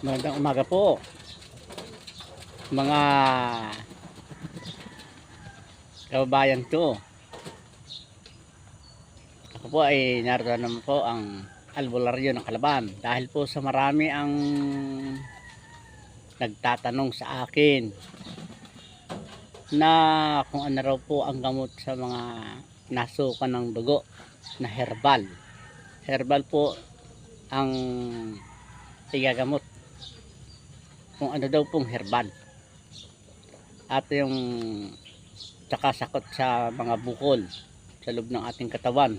Magandang umaga po mga kababayan ko. Ako po ay narito naman po ang albularyo ng Kalaban dahil po sa marami ang nagtatanong sa akin na kung ano raw po ang gamot sa mga nasukan ng dugo na herbal. Herbal po ang igagamot, kung ano daw pong herbal, at yung sakasakot sa mga bukol sa loob ng ating katawan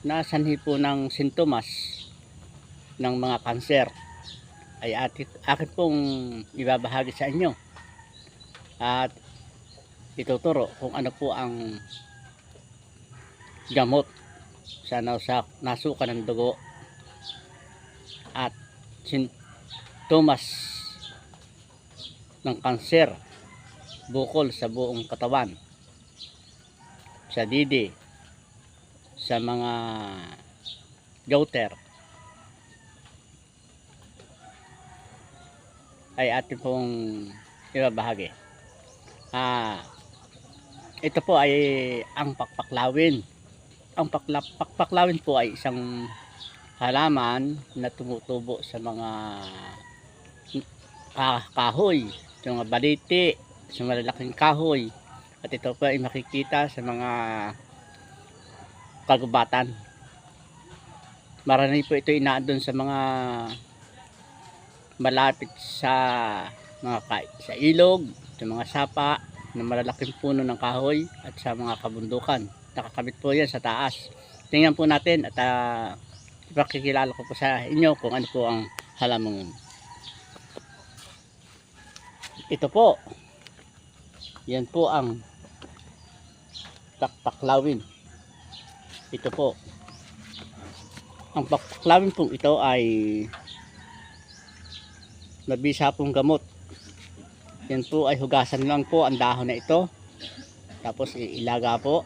na sanhi po ng sintomas ng mga kanser ay akin pong ibabahagi sa inyo at ituturo kung ano po ang gamot sa nasukan ng dugo at sintomas ng kanser bukol sa buong katawan, sa didi, sa mga goiter, ay atin pong ibabahagi. Ito po ay ang pakpaklawin. Ang pakpaklawin po ay isang halaman na tumutubo sa mga kahoy, sa mga baliti, sa malalaking kahoy, at ito po ay makikita sa mga kagubatan. Marami po ito inaandun sa mga malapit sa mga sa ilog, sa mga sapa ng malalaking puno ng kahoy at sa mga kabundukan. Nakakabit po yan sa taas. Tingnan po natin at ipakikilala ko po sa inyo kung ano po ang halaman. Ito po, yan po ang pakpaklawin. Ito po, ang pakpaklawin po ito ay nabisa pong gamot. Yan po ay hugasan lang po ang dahon na ito, tapos ilaga po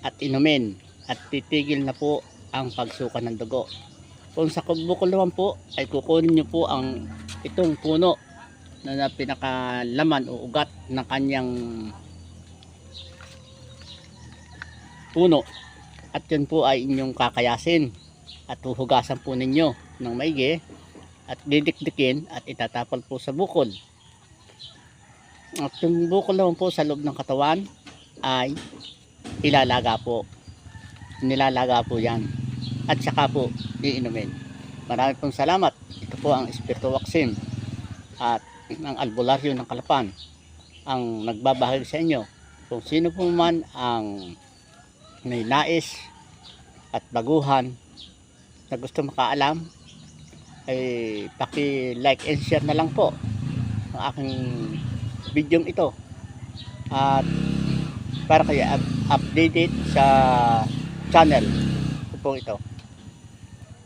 at inumin at titigil na po ang pagsuka ng dugo. Kung sa bukol naman po ay kukunin nyo po ang itong puno na pinakalaman o ugat ng kanyang puno, at yun po ay inyong kakayasin at huhugasan po ninyo ng maigi at didikdikin at itatapal po sa bukol. At yung bukol naman po sa loob ng katawan ay ilalaga po, nilalaga po yan at saka po iinumin. Maraming pong salamat. Ito po ang Espiritu Waksim at ang albularyo ng Kalapan ang nagbabahagi sa inyo. Kung sino po man ang may nais at baguhan na gusto makaalam, ay paki-like and share na lang po ang aking video ito at para kayo updated sa channel ko po ito.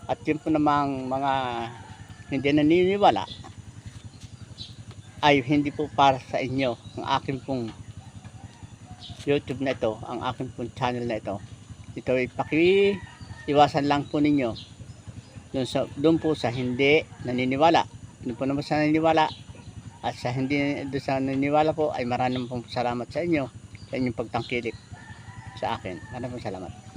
At yun po namang mga hindi naniniwala ay hindi po para sa inyo ang akin pong YouTube na ito, ang akin pong channel na ito. Ito ay paki-iwasan lang po ninyo doon po sa hindi naniniwala. Doon po naman sa naniniwala at sa hindi doon sa naniniwala po ay maraming pong salamat sa inyo sa inyong pagtangkilik sa akin. Maraming salamat.